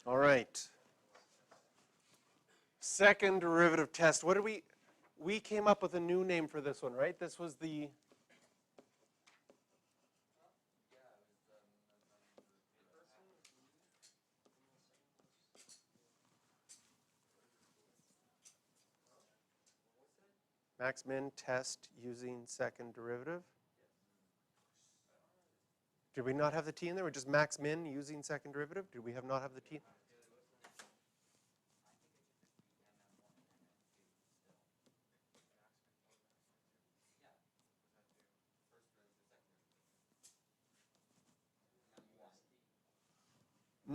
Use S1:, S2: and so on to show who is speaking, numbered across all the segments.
S1: All right. Second derivative test. What did we came up with a new name for this one, right? This was the max-min test using second derivative. Did we not have the t in there? We're just max-min using second derivative? Did we not have the t?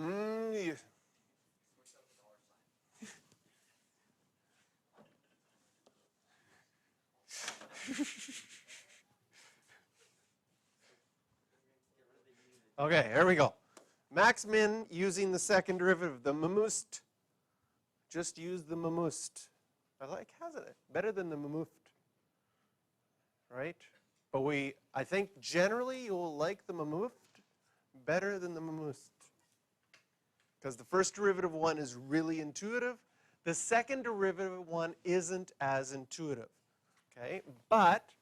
S1: Yeah. Okay, here we go. Max-min using the second derivative, the mamust. Just use the mamust. I like, hasn't it? Better than the mamuft, right? But I think generally you'll like the mamuft better than the mamust. Because the first derivative one is really intuitive. The second derivative one isn't as intuitive, okay? But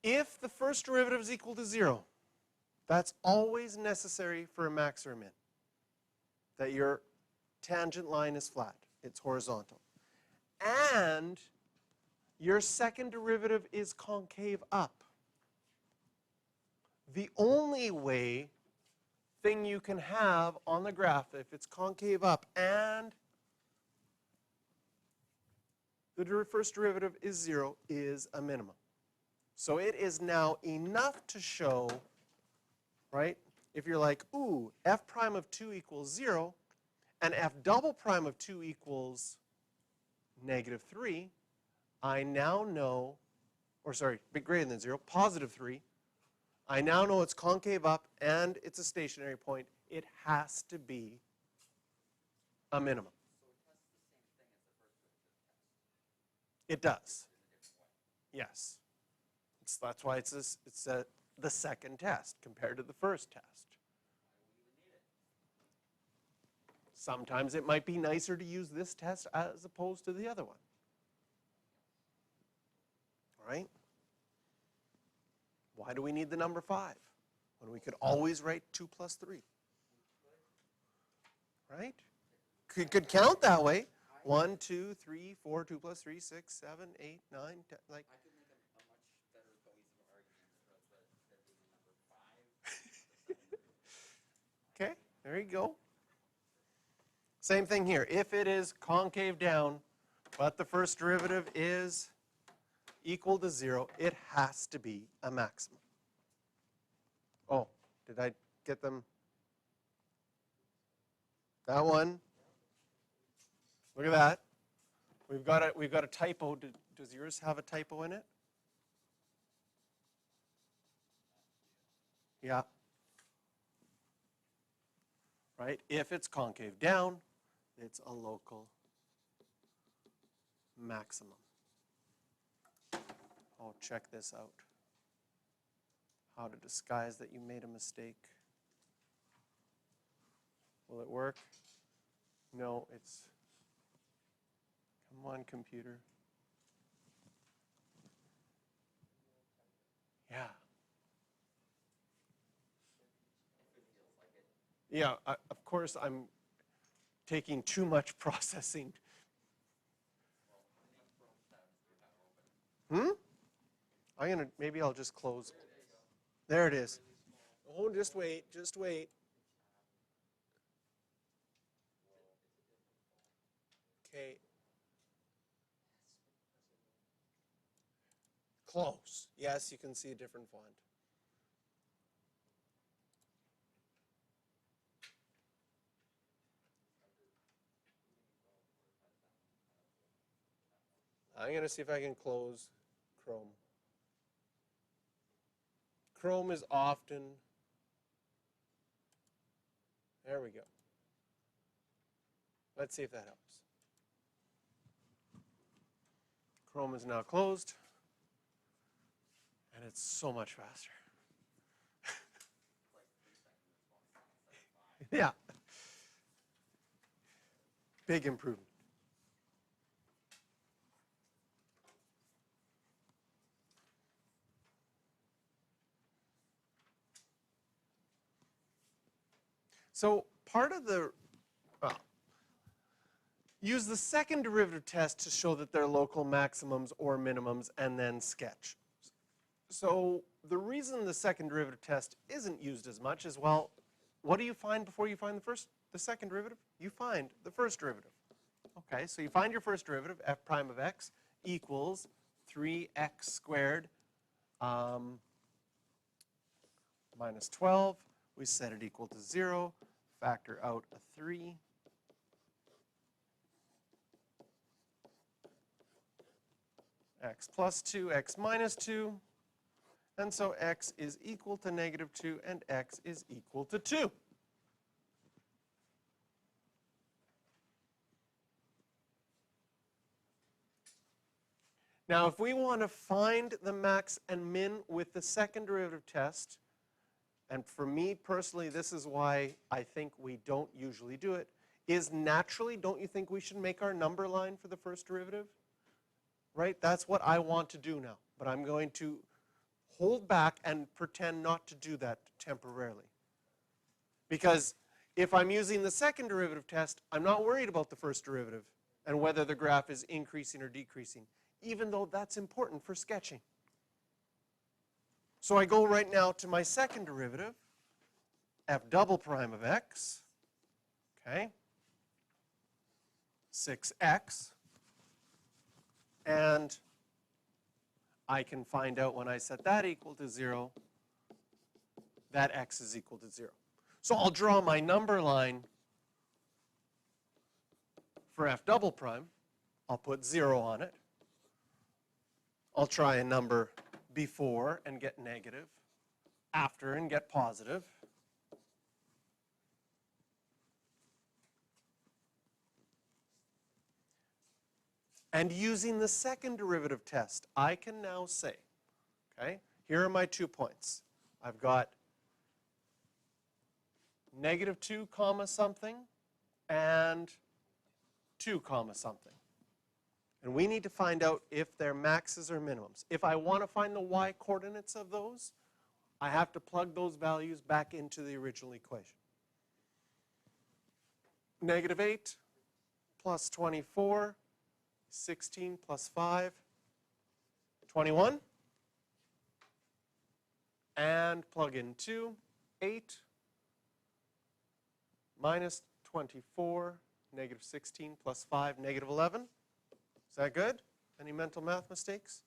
S1: if the first derivative is equal to 0, that's always necessary for a max or a min, that your tangent line is flat. It's horizontal. And your second derivative is concave up. The only thing you can have on the graph, if it's concave up and the first derivative is 0, is a minimum. So it is now enough to show, right, if you're like, ooh, f prime of 2 equals 0, and f double prime of 2 equals negative 3, I now know, or sorry, bit greater than 0, positive 3, I now know it's concave up and it's a stationary point. It has to be a minimum. It does. Yes. That's why it's the second test compared to the first test. Sometimes it might be nicer to use this test as opposed to the other one. All right? Why do we need the number 5 when we could always write 2 plus 3? Right? Could count that way. 1, 2, 3, 4, 2 plus 3, 6, 7, 8, 9, 10. Like.
S2: I could make a much better cohesive argument for that being the number 5.
S1: Okay, there you go. Same thing here. If it is concave down, but the first derivative is equal to 0, it has to be a maximum. Oh, did I get them? That one. Look at that. We've got a typo. Does yours have a typo in it? Yeah. Right? If it's concave down, it's a local maximum. Oh, check this out. How to disguise that you made a mistake. Will it work? No, it's, come on, computer. Yeah. Yeah, of course I'm taking too much processing. Maybe I'll just close. There it is. Oh, just wait, just wait. Okay. Close. Yes, you can see a different font. I'm going to see if I can close Chrome. Chrome is often, there we go. Let's see if that helps. Chrome is now closed, and it's so much faster. Yeah. Big improvement. So part of the, well, use the second derivative test to show that they're local maximums or minimums, and then sketch. So the reason the second derivative test isn't used as much is, well, what do you find before you find the second derivative? You find the first derivative. Okay, so you find your first derivative, f prime of x equals 3x squared minus 12. We set it equal to 0. Factor out a 3. X plus 2, x minus 2. And so x is equal to negative 2, and x is equal to 2. Now, if we want to find the max and min with the second derivative test, and for me personally, this is why I think we don't usually do it, is naturally, don't you think we should make our number line for the first derivative? Right? That's what I want to do now. But I'm going to hold back and pretend not to do that temporarily. Because if I'm using the second derivative test, I'm not worried about the first derivative and whether the graph is increasing or decreasing, even though that's important for sketching. So I go right now to my second derivative, f double prime of x, okay, 6x, and I can find out when I set that equal to 0 that x is equal to 0. So I'll draw my number line for f double prime. I'll put 0 on it. I'll try a number before and get negative, after and get positive. And using the second derivative test, I can now say, okay, here are my 2 points. I've got negative 2 comma something and 2 comma something. And we need to find out if they're maxes or minimums. If I want to find the y coordinates of those, I have to plug those values back into the original equation. Negative 8 plus 24, 16 plus 5, 21. And plug in 2, 8 minus 24, negative 16 plus 5, negative 11. Is that good? Any mental math mistakes?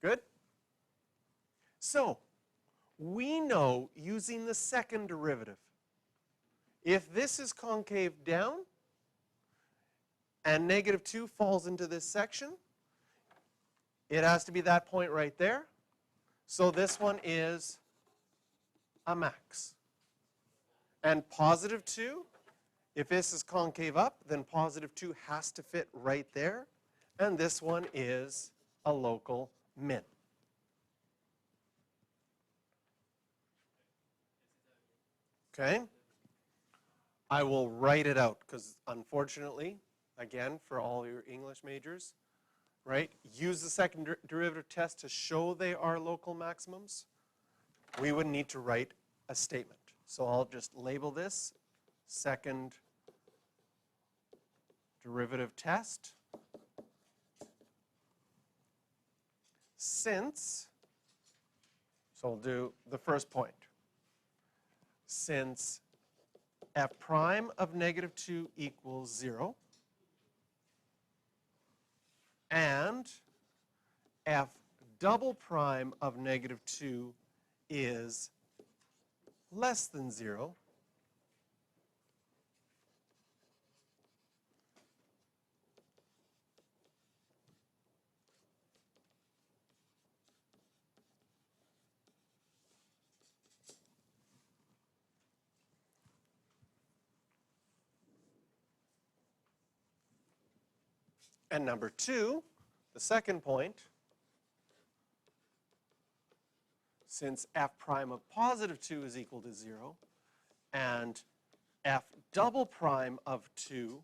S1: Good? So, we know using the second derivative, if this is concave down and negative 2 falls into this section, it has to be that point right there. So this one is a max. And positive 2, if this is concave up, then positive 2 has to fit right there. And this one is a local min. Okay? I will write it out because unfortunately, again, for all your English majors, right, use the second derivative test to show they are local maximums. We would need to write a statement. So I'll just label this second derivative test. Since, so I'll do the first point. Since f prime of negative 2 equals 0, and f double prime of negative 2 is less than 0, and number 2, the second point, since f prime of positive 2 is equal to 0, and f double prime of 2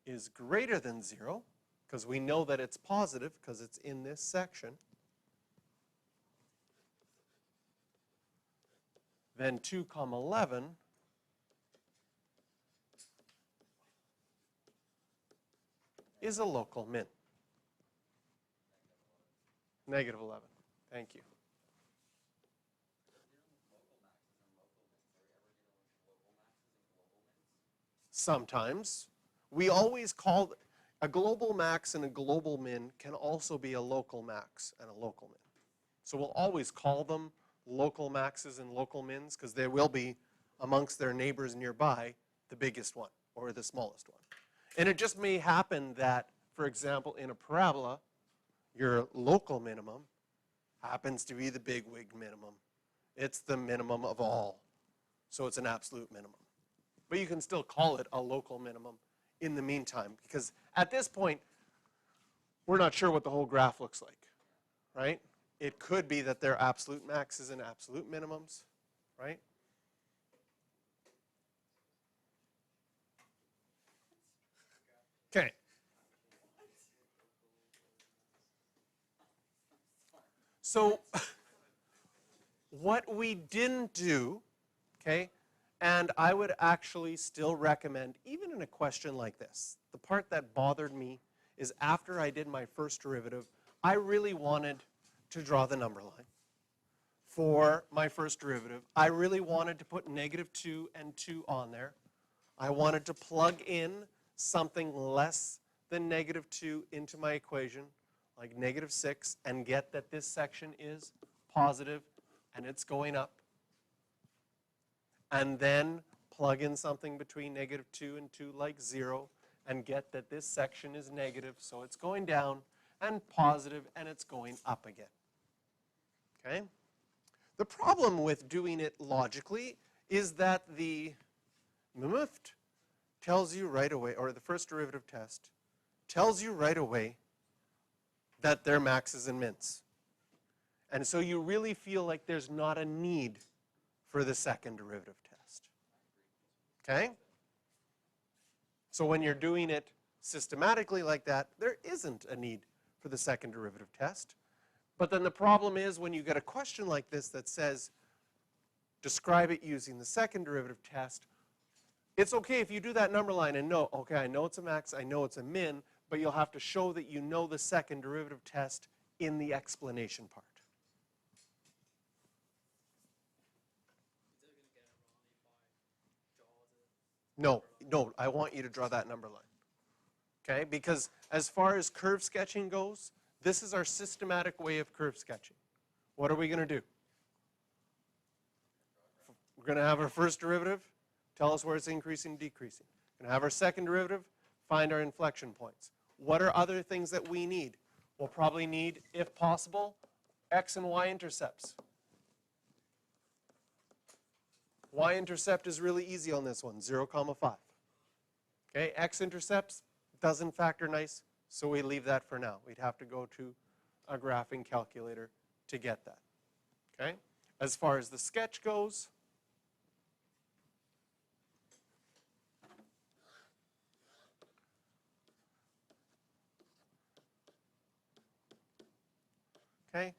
S1: is greater than 0, because we know that it's positive because it's in this section, then 2 comma 11 is a local min. Negative 11. Thank you. Sometimes. We always call a global max and a global min can also be a local max and a local min. So we'll always call them local maxes and local mins because they will be amongst their neighbors nearby the biggest one or the smallest one. And it just may happen that, for example, in a parabola, your local minimum happens to be the bigwig minimum. It's the minimum of all. So it's an absolute minimum. But you can still call it a local minimum in the meantime, because at this point, we're not sure what the whole graph looks like, right? It could be that they're absolute maxes and absolute minimums, right? Okay. So what we didn't do, okay, and I would actually still recommend, even in a question like this, the part that bothered me is after I did my first derivative, I really wanted to draw the number line for my first derivative. I really wanted to put negative 2 and 2 on there. I wanted to plug in something less than negative 2 into my equation, like negative 6, and get that this section is positive and it's going up. And then plug in something between negative 2 and 2 like 0 and get that this section is negative, so it's going down, and positive, and it's going up again. Okay? The problem with doing it logically is that the MMIFT tells you right away, or the first derivative test tells you right away that they're maxes and mins. And so you really feel like there's not a need for the second derivative test. Okay? So when you're doing it systematically like that, there isn't a need for the second derivative test. But then the problem is when you get a question like this that says, describe it using the second derivative test, it's okay if you do that number line and know, okay, I know it's a max, I know it's a min, but you'll have to show that you know the second derivative test in the explanation part. No, I want you to draw that number line. Okay, because as far as curve sketching goes, this is our systematic way of curve sketching. What are we going to do? We're going to have our first derivative, tell us where it's increasing, decreasing. We're going to have our second derivative, find our inflection points. What are other things that we need? We'll probably need, if possible, x and y intercepts. Y-intercept is really easy on this one, 0, 5. Okay, x-intercepts doesn't factor nice, so we leave that for now. We'd have to go to a graphing calculator to get that. Okay, as far as the sketch goes, okay,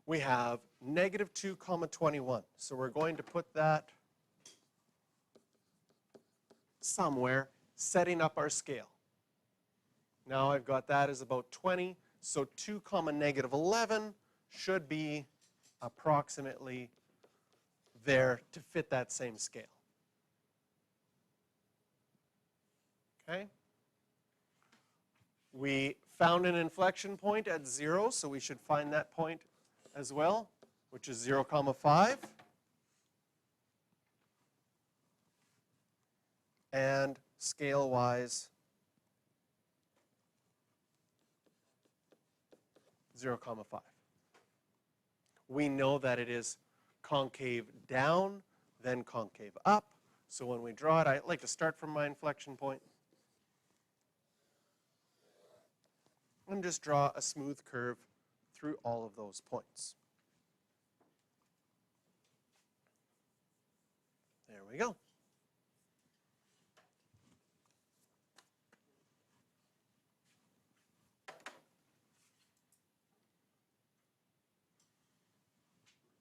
S1: we have negative 2, 21. So we're going to put that somewhere, setting up our scale. Now I've got that as about 20, so 2, negative 11 should be approximately there to fit that same scale. Okay? We found an inflection point at 0, so we should find that point as well, which is 0, 5. And scale-wise, 0, 5. We know that it is concave down, then concave up. So when we draw it, I like to start from my inflection point. and just draw a smooth curve through all of those points. There we go.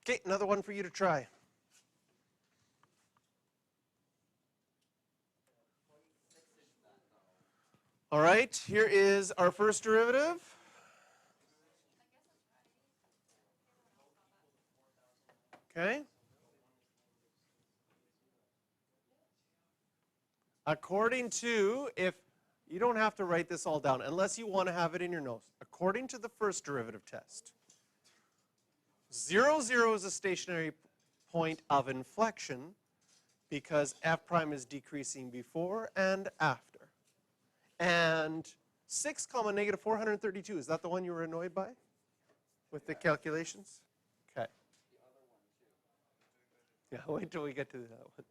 S1: Okay, another one for you to try. All right, here is our first derivative. Okay. According to, if you don't have to write this all down unless you want to have it in your notes. According to the first derivative test, 0, 0 is a stationary point of inflection because f prime is decreasing before and after. And 6 comma negative 432, is that the one you were annoyed by with the calculations? Okay. Yeah, wait till we get to that one.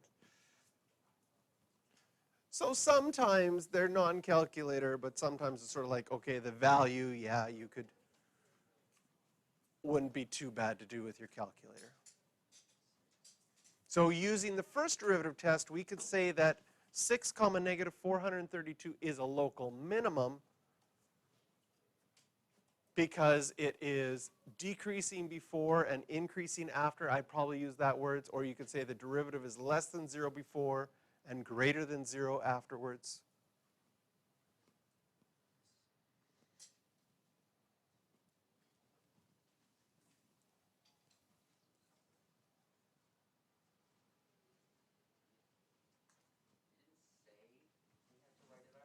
S1: So sometimes they're non-calculator, but sometimes it's sort of like, okay, the value, yeah, you could, wouldn't be too bad to do with your calculator. So using the first derivative test, we could say that 6 comma negative 432 is a local minimum because it is decreasing before and increasing after. I'd probably use that words, or you could say the derivative is less than 0 before and greater than 0 afterwards.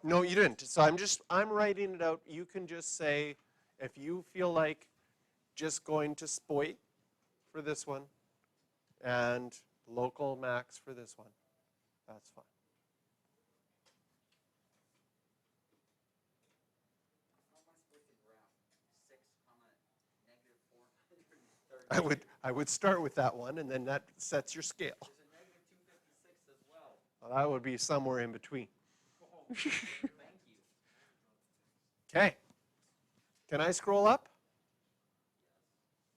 S1: No, you didn't. So I'm writing it out. You can just say, if you feel like just going to SPOIT for this one and local max for this one, that's fine.
S2: How am I supposed to graph 6 comma negative 430?
S1: I would start with that one, and then that sets your scale.
S2: There's a negative 256 as well.
S1: Well, that would be somewhere in between.
S2: Oh, thank you.
S1: Okay. Can I scroll up?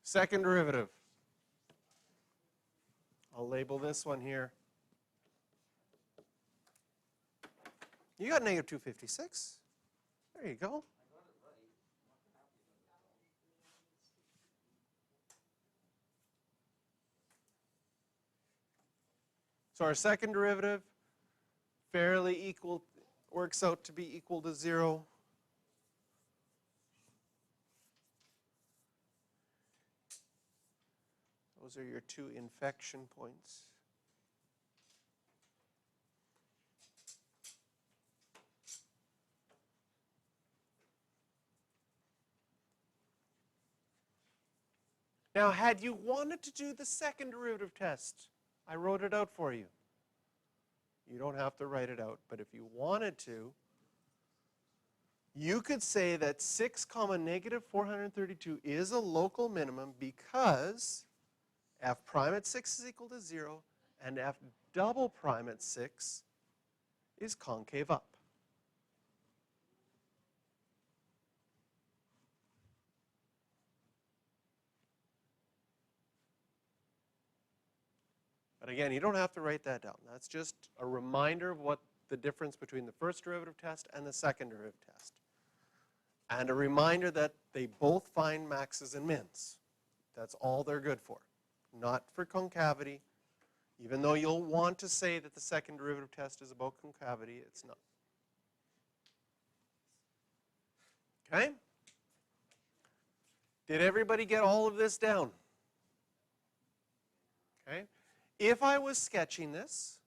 S1: Second derivative. I'll label this one here. You got negative 256. There you go. So our second derivative, fairly equal, works out to be equal to 0. Those are your two infection points. Now, had you wanted to do the second derivative test, I wrote it out for you. You don't have to write it out, but if you wanted to, you could say that 6 comma negative 432 is a local minimum because f prime at 6 is equal to 0 and f double prime at 6 is concave up. But again, you don't have to write that down. That's just a reminder of what the difference between the first derivative test and the second derivative test. And a reminder that they both find maxes and mins. That's all they're good for. Not for concavity. Even though you'll want to say that the second derivative test is about concavity, it's not. Okay? Did everybody get all of this down? Okay? If I was sketching this,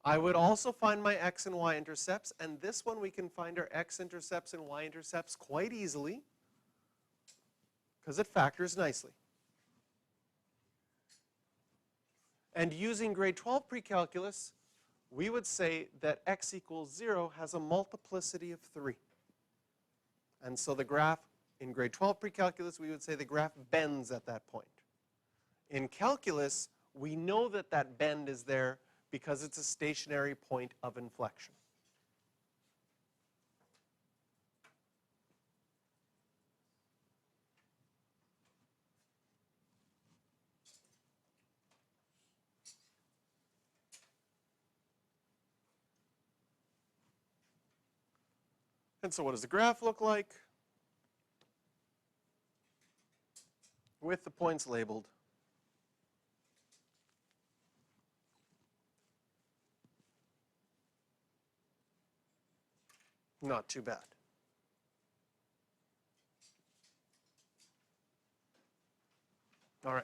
S1: I would also find my x and y intercepts, and this one we can find our x intercepts and y intercepts quite easily because it factors nicely. And using grade 12 precalculus, we would say that x equals 0 has a multiplicity of 3. And so the graph, in grade 12 precalculus, we would say the graph bends at that point. In calculus, we know that that bend is there because it's a stationary point of inflection. And so what does the graph look like? With the points labeled. Not too bad. All right.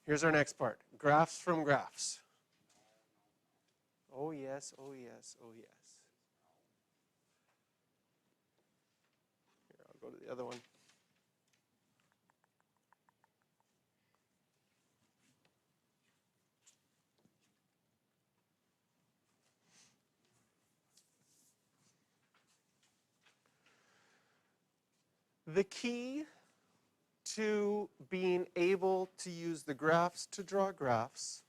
S1: Here's our next part. Graphs from graphs. Oh yes, oh yes, oh yes. Here, I'll go to the other one. The key to being able to use the graphs to draw graphs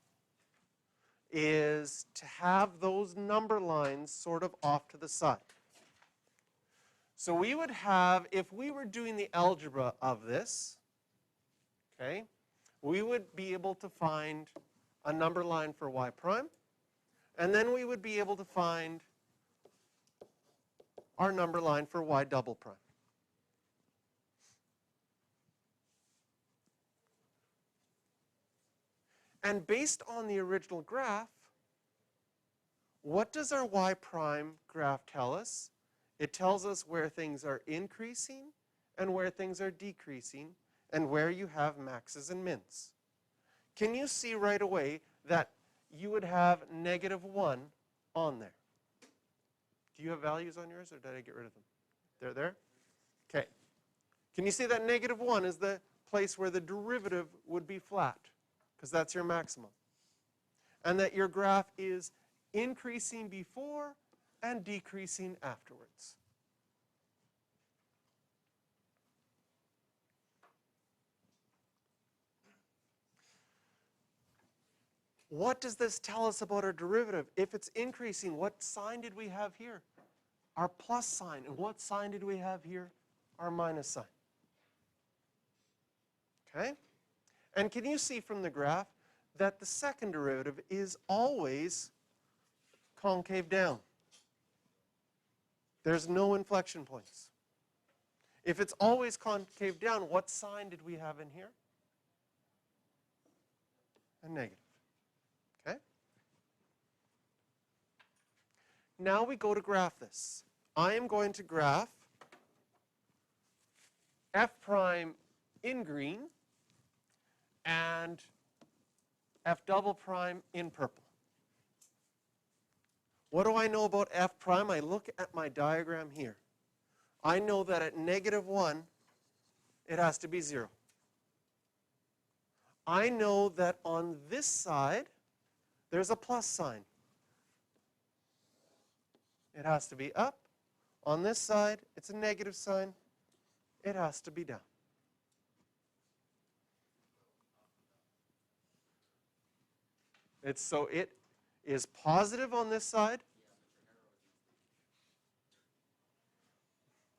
S1: is to have those number lines sort of off to the side. So we would have, if we were doing the algebra of this, okay, we would be able to find a number line for y prime, and then we would be able to find our number line for y double prime. And based on the original graph, what does our y prime graph tell us? It tells us where things are increasing and where things are decreasing and where you have maxes and mins. Can you see right away that you would have -1 on there? Do you have values on yours, or did I get rid of them? They're there? Okay. Can you see that -1 is the place where the derivative would be flat, because that's your maximum? And that your graph is increasing before and decreasing afterwards. What does this tell us about our derivative? If it's increasing, what sign did we have here? Our plus sign. And what sign did we have here? Our minus sign. Okay? And can you see from the graph that the second derivative is always concave down? There's no inflection points. If it's always concave down, what sign did we have in here? A negative. Okay? Now we go to graph this. I am going to graph f prime in green and f double prime in purple. What do I know about f prime? I look at my diagram here. I know that at -1, it has to be 0. I know that on this side, there's a plus sign. It has to be up. On this side, it's a negative sign. It has to be down. So it is positive on this side.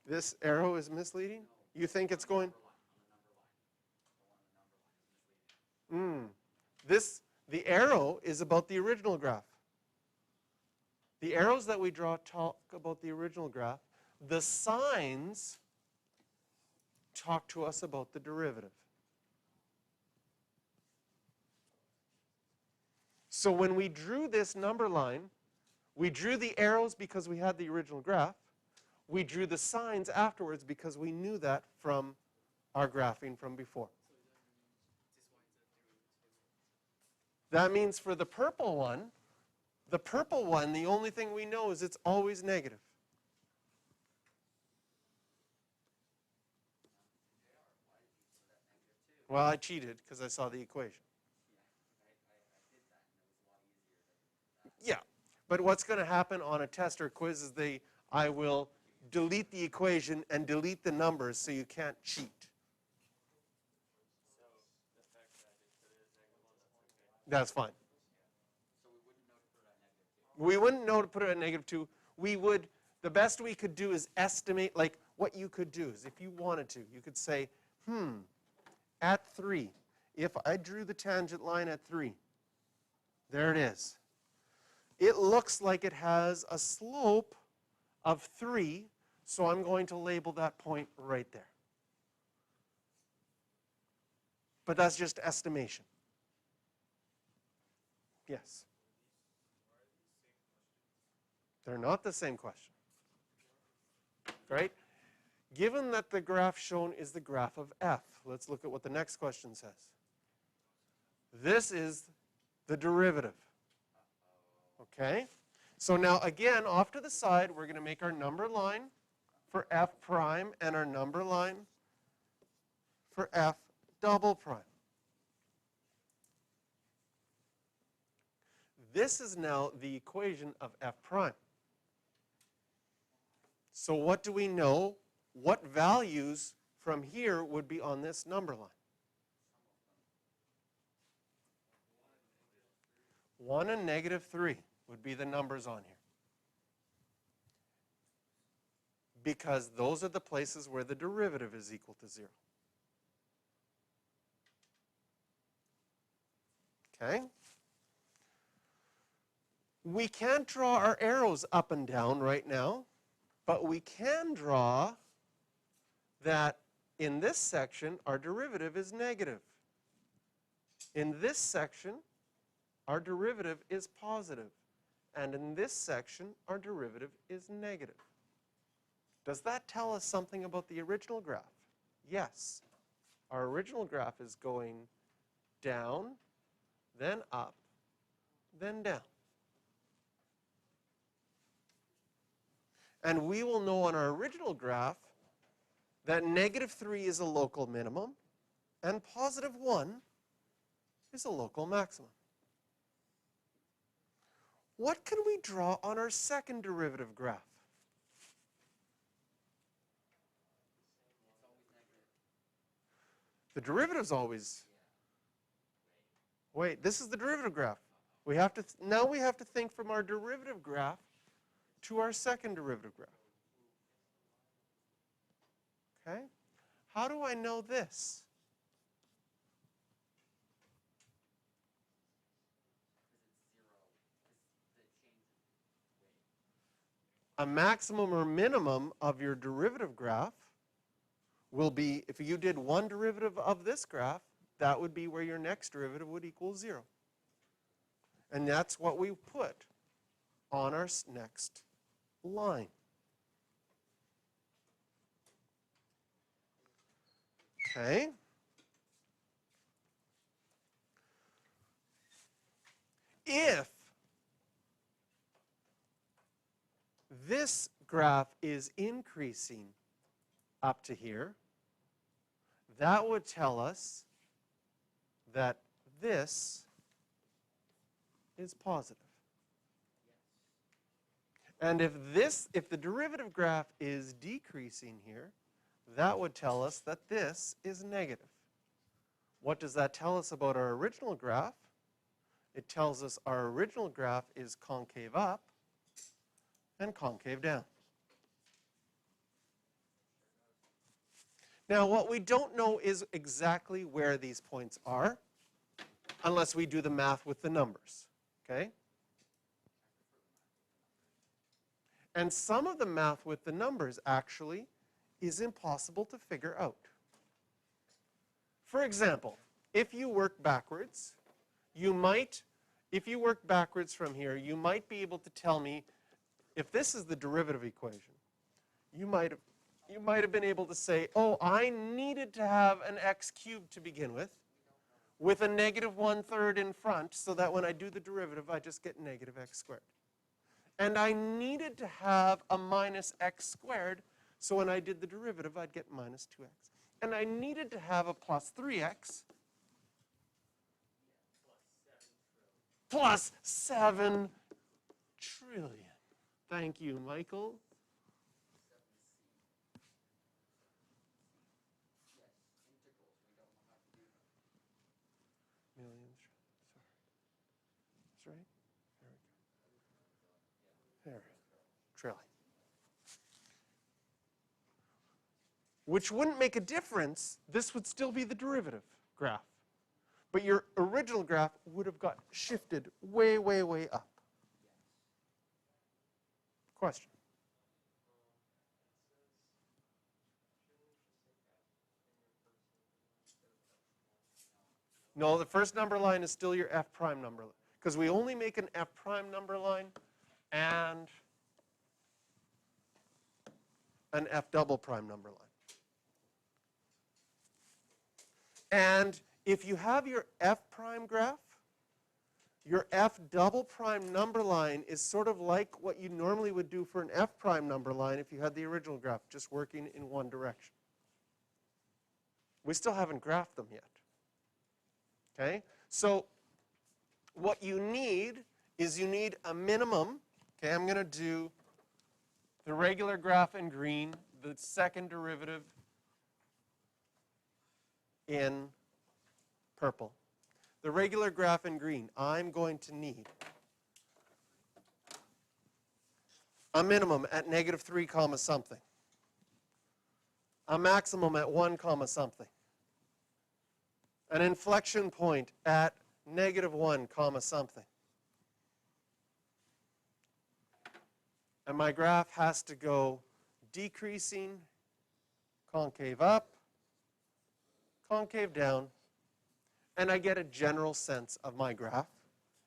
S1: This arrow is misleading? You think it's going? The arrow is about the original graph. The arrows that we draw talk about the original graph. The signs talk to us about the derivative. So when we drew this number line, we drew the arrows because we had the original graph. We drew the signs afterwards because we knew that from our graphing from before. That means for the purple one, the only thing we know is it's always negative. Well, I cheated because I saw the equation. Yeah, but what's going to happen on a test or quiz is I will delete the equation and delete the numbers so you can't cheat. That's fine. We wouldn't know to put it at -2. We would, the best we could do is estimate, like what you could do is if you wanted to, you could say, at 3, if I drew the tangent line at 3, there it is. It looks like it has a slope of 3, So I'm going to label that point right there. But that's just estimation. Yes? They're not the same question. Right? Given that the graph shown is the graph of f, let's look at what the next question says. This is the derivative. Okay? So now again, off to the side, we're going to make our number line for f prime and our number line for f double prime. This is now the equation of f prime. So what do we know? What values from here would be on this number line? 1 and -3 would be the numbers on here. Because those are the places where the derivative is equal to 0. Okay? We can't draw our arrows up and down right now, but we can draw that in this section, our derivative is negative. In this section, our derivative is positive. And in this section, our derivative is negative. Does that tell us something about the original graph? Yes. Our original graph is going down, then up, then down. And we will know on our original graph that -3 is a local minimum and +1 is a local maximum. What can we draw on our second derivative graph? The derivative's always, wait, this is the derivative graph. Now we have to think from our derivative graph to our second derivative graph. Okay? How do I know this? A maximum or minimum of your derivative graph will be, if you did one derivative of this graph, that would be where your next derivative would equal 0. And that's what we put on our next line. Okay? If this graph is increasing up to here, that would tell us that this is positive. And if the derivative graph is decreasing here, that would tell us that this is negative. What does that tell us about our original graph? It tells us our original graph is concave up and concave down. Now, what we don't know is exactly where these points are, unless we do the math with the numbers, okay? And some of the math with the numbers, actually, is impossible to figure out. For example, if you work backwards, if you work backwards from here, you might be able to tell me, if this is the derivative equation, you might have been able to say, oh, I needed to have an x cubed to begin with a -1/3 in front, so that when I do the derivative, I just get -x squared. And I needed to have a -x squared, so when I did the derivative, I'd get -2x. And I needed to have a +3x plus 7 trillion. Thank you, Michael. Millions. Sorry. That's right. There we go. There. Trillion. Which wouldn't make a difference. This would still be the derivative graph. But your original graph would have got shifted way, way, way up. Question? No, the first number line is still your f prime number line, because we only make an f prime number line and an f double prime number line. And if you have your f prime graph, your f double prime number line is sort of like what you normally would do for an f prime number line if you had the original graph, just working in one direction. We still haven't graphed them yet. Okay? So what you need is you need a minimum. Okay, I'm going to do the regular graph in green, the second derivative in purple. The regular graph in green, I'm going to need a minimum at -3 comma something, a maximum at 1 comma something, an inflection point at -1 comma something. And my graph has to go decreasing, concave up, concave down, and I get a general sense of my graph.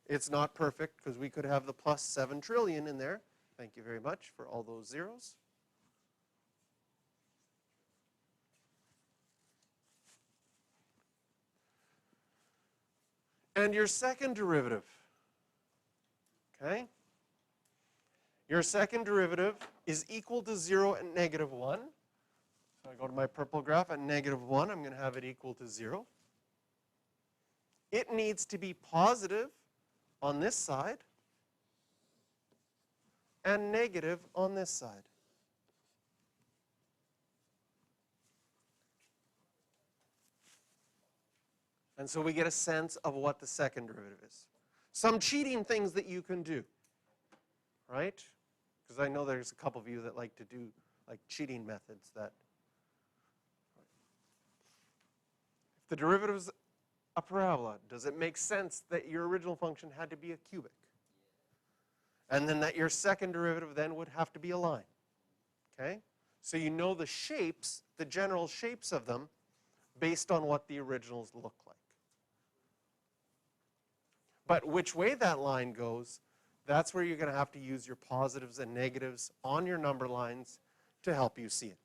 S1: It's not perfect because we could have the plus 7 trillion in there. Thank you very much for all those zeros. And your second derivative, okay? Your second derivative is equal to 0 at -1. So I go to my purple graph at -1. I'm going to have it equal to 0. It needs to be positive on this side and negative on this side. And so we get a sense of what the second derivative is. Some cheating things that you can do, right? Because I know there's a couple of you that like to do like cheating methods that. If the derivative is a parabola, does it make sense that your original function had to be a cubic? And then that your second derivative then would have to be a line. Okay? So you know the shapes, the general shapes of them, based on what the originals look like. But which way that line goes, that's where you're going to have to use your positives and negatives on your number lines to help you see it.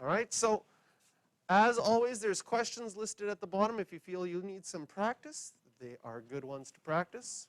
S1: All right, so as always, there's questions listed at the bottom if you feel you need some practice. They are good ones to practice.